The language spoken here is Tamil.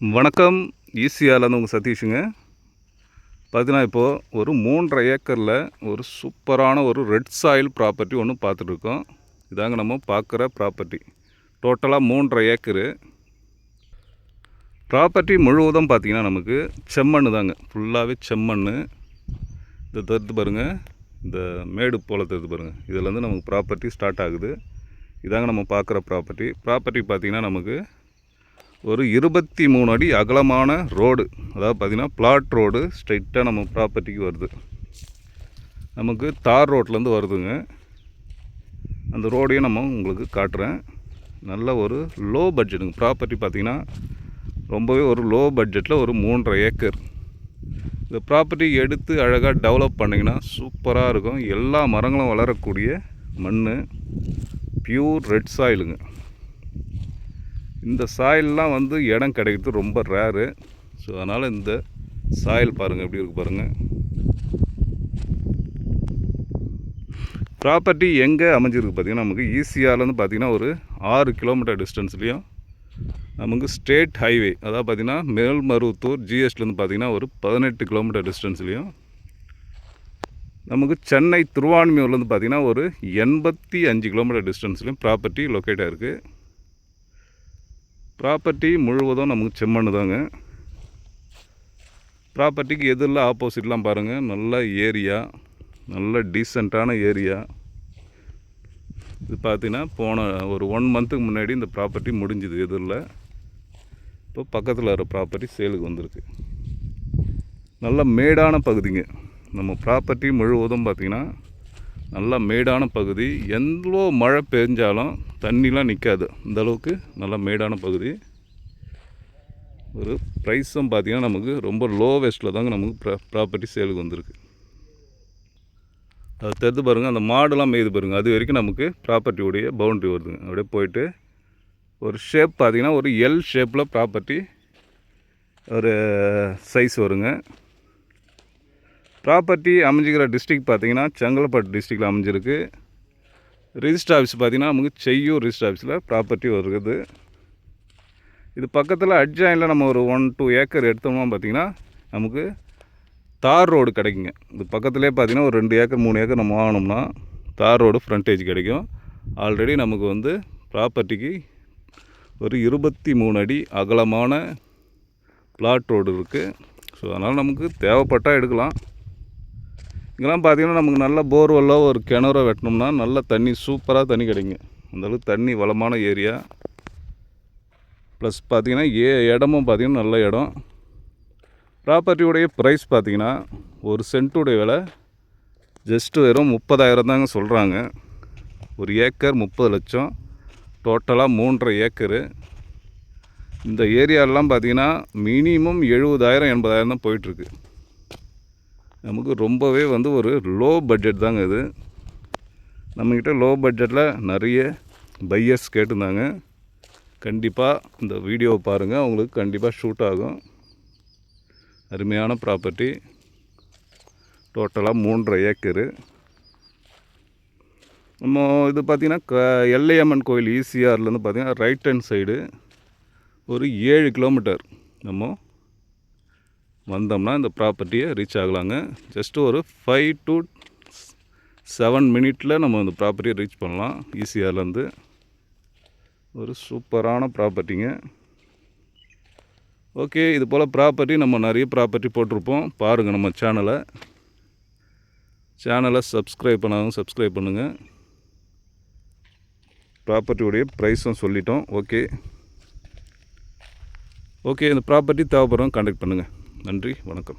வணக்கம். ஈசிஆர்லேருந்து உங்கள் சதீஷுங்க. பார்த்தீங்கன்னா இப்போது ஒரு 3.5 ஏக்கரில் ஒரு சூப்பரான ஒரு ரெட் சாயில் ப்ராப்பர்ட்டி ஒன்று பார்த்துட்ருக்கோம். இதாங்க நம்ம பார்க்குற ப்ராப்பர்ட்டி. டோட்டலாக 3.5 ஏக்கரு ப்ராப்பர்ட்டி முழுவதும் பார்த்திங்கன்னா நமக்கு செம்மண் தாங்க. ஃபுல்லாகவே செம்மண். இதை தடுத்து பாருங்கள், இந்த மேடு போல் தடுத்து பாருங்கள். இதிலேருந்து நமக்கு ப்ராப்பர்ட்டி ஸ்டார்ட் ஆகுது. இதாங்க நம்ம பார்க்குற ப்ராப்பர்ட்டி. பார்த்திங்கன்னா நமக்கு ஒரு 23 அடி அகலமான ரோடு, அதாவது பார்த்திங்கன்னா பிளாட் ரோடு ஸ்ட்ரைட்டாக நம்ம ப்ராப்பர்ட்டிக்கு வருது. நமக்கு தார் ரோட்லேருந்து வருதுங்க. அந்த ரோடையும் நம்ம உங்களுக்கு காட்டுறேன். நல்ல ஒரு லோ பட்ஜெட்டுங்க ப்ராப்பர்ட்டி. பார்த்திங்கன்னா ரொம்பவே ஒரு லோ பட்ஜெட்டில் ஒரு 3.5 ஏக்கர். இந்த ப்ராப்பர்ட்டி எடுத்து அழகாக டெவலப் பண்ணிங்கன்னா சூப்பராக இருக்கும். எல்லா மரங்களும் வளரக்கூடிய மண், பியூர் ரெட் சாயிலுங்க. இந்த சாயிலெலாம் இடம் கிடைக்கிறது ரொம்ப ரேரு. ஸோ அதனால் இந்த சாயில் பாருங்கள் எப்படி இருக்குது பாருங்கள். ப்ராப்பர்ட்டி எங்கே அமைஞ்சிருக்கு பார்த்திங்கன்னா நமக்கு ஈசிஆர்லேருந்து பார்த்திங்கன்னா ஒரு 6 கிலோமீட்டர் டிஸ்டன்ஸ்லேயும், நமக்கு ஸ்டேட் ஹைவே அதாவது பார்த்திங்கன்னா மேல்மருவத்தூர் ஜிஎஸ்டிலேருந்து பார்த்திங்கன்னா ஒரு 18 கிலோமீட்டர் டிஸ்டன்ஸ்லேயும், நமக்கு சென்னை திருவான்மியூர்லேருந்து பார்த்திங்கன்னா ஒரு 85 கிலோமீட்டர் டிஸ்டன்ஸ்லேயும் ப்ராப்பர்ட்டி லொக்கேட் ஆகிருக்கு. ப்ராப்பர்ட்டி முழுவதும் நமக்கு செம்மண் தாங்க. ப்ராப்பர்ட்டிக்கு எதிரில் ஆப்போசிட்லாம் பாருங்கள், நல்ல ஏரியா, நல்ல டீசெண்டான ஏரியா. இது பார்த்திங்கன்னா போன ஒரு 1 மந்த்துக்கு முன்னாடி இந்த ப்ராப்பர்ட்டி முடிஞ்சுது எதிரில். இப்போ பக்கத்தில் வர ப்ராப்பர்ட்டி சேலுக்கு வந்திருக்கு. நல்ல மேடான பகுதிங்க. நம்ம ப்ராப்பர்ட்டி முழுவதும் பார்த்திங்கன்னா நல்ல மேடான பகுதி. எவ்வளோ மழை பெஞ்சாலும் தண்ணிலாம் நிற்காது, அந்தளவுக்கு நல்லா மேடான பகுதி. ஒரு ப்ரைஸும் பார்த்திங்கன்னா நமக்கு ரொம்ப லோவெஸ்ட்டில் தாங்க நமக்கு ப்ராப்பர்ட்டி சேலுக்கு வந்திருக்கு. அது தெரிந்து பாருங்கள், அந்த மாடுலாம் மேய்து பாருங்கள். அது வரைக்கும் நமக்கு ப்ராப்பர்ட்டியோடைய பவுண்ட்ரி வருதுங்க. அப்படியே போயிட்டு ஒரு ஷேப் பார்த்திங்கன்னா ஒரு எல் ஷேப்பில் ப்ராப்பர்ட்டி ஒரு சைஸ் வருங்க. ப்ராப்பர்ட்டி அமைஞ்சிக்கிற டிஸ்ட்ரிக்ட் பார்த்திங்கன்னா செங்கல்பட்டு டிஸ்ட்ரிக்டில் அமைஞ்சிருக்கு. ரிஜிஸ்டர் ஆஃபீஸ் பார்த்திங்கன்னா நமக்கு செய்யூர் ரிஜிஸ்டர் ஆஃபீஸில் ப்ராப்பர்ட்டி வருது. இது பக்கத்தில் அட்ஜாயினில் நம்ம ஒரு 1-2 ஏக்கர் எடுத்தோம்னா பார்த்திங்கன்னா நமக்கு தார் ரோடு கிடைக்குங்க. இது பக்கத்துலேயே பார்த்திங்கன்னா ஒரு 2 ஏக்கர் 3 ஏக்கர் நம்ம வாங்கினோம்னா தார் ரோடு ஃப்ரண்டேஜ் கிடைக்கும். ஆல்ரெடி நமக்கு ப்ராப்பர்ட்டிக்கு ஒரு 23 அடி அகலமான பிளாட் ரோடு இருக்குது. ஸோ அதனால் நமக்கு தேவைப்பட்டால் எடுக்கலாம். இங்கெல்லாம் பார்த்திங்கன்னா நமக்கு நல்ல போர்வெல்லோ ஒரு கிணறோ வெட்டினோம்னா நல்ல தண்ணி, சூப்பராக தண்ணி கிடைக்குங்க. அந்தளவுக்கு தண்ணி வளமான ஏரியா. ப்ளஸ் பார்த்திங்கன்னா இடமும் பார்த்திங்கன்னா நல்ல இடம். ப்ராப்பர்ட்டியுடைய ப்ரைஸ் பார்த்திங்கன்னா ஒரு சென்ட்டுடைய விலை ஜஸ்ட்டு வெறும் 30,000 தாங்க சொல்கிறாங்க. ஒரு ஏக்கர் 30 லட்சம். டோட்டலாக 3.5 ஏக்கரு. இந்த ஏரியாலெலாம் பார்த்திங்கன்னா மினிமம் 70,000 80,000 தான் போயிட்டுருக்கு. நமக்கு ரொம்பவே ஒரு லோ பட்ஜெட் தாங்க இது. நம்மக்கிட்ட லோ பட்ஜெட்டில் நிறைய பையர்ஸ் கேட்டிருந்தாங்க. கண்டிப்பாக இந்த வீடியோவை பாருங்கள், அவங்களுக்கு கண்டிப்பாக ஷூட் ஆகும். அருமையான ப்ராப்பர்ட்டி. டோட்டலாக 3.5 ஏக்கரு. நம்ம இது பார்த்திங்கன்னா எல்லையம்மன் கோயில் ஈசிஆர்லேருந்து பார்த்திங்கன்னா ரைட் ஹேண்ட் சைடு ஒரு 7 கிலோமீட்டர் நம்ம வந்தோம்னா இந்த ப்ராப்பர்ட்டியை ரீச் ஆகலாங்க. ஜஸ்ட்டு ஒரு 5 to 7 மினிட்டில் நம்ம இந்த ப்ராப்பர்ட்டியை ரீச் பண்ணலாம் ஈசிஆர்லேருந்து. ஒரு சூப்பரான ப்ராப்பர்ட்டிங்க. ஓகே, இது போல் ப்ராப்பர்ட்டி நம்ம நிறைய ப்ராப்பர்ட்டி போட்டிருப்போம். பாருங்கள் நம்ம சேனலை சப்ஸ்கிரைப் பண்ணாதவங்க சப்ஸ்கிரைப் பண்ணுங்கள். ப்ராப்பர்ட்டியுடைய ப்ரைஸும் சொல்லிட்டோம். ஓகே, இந்த ப்ராப்பர்ட்டி தேவைப்படுறவங்க கான்டாக்ட் பண்ணுங்கள். நன்றி, வணக்கம்.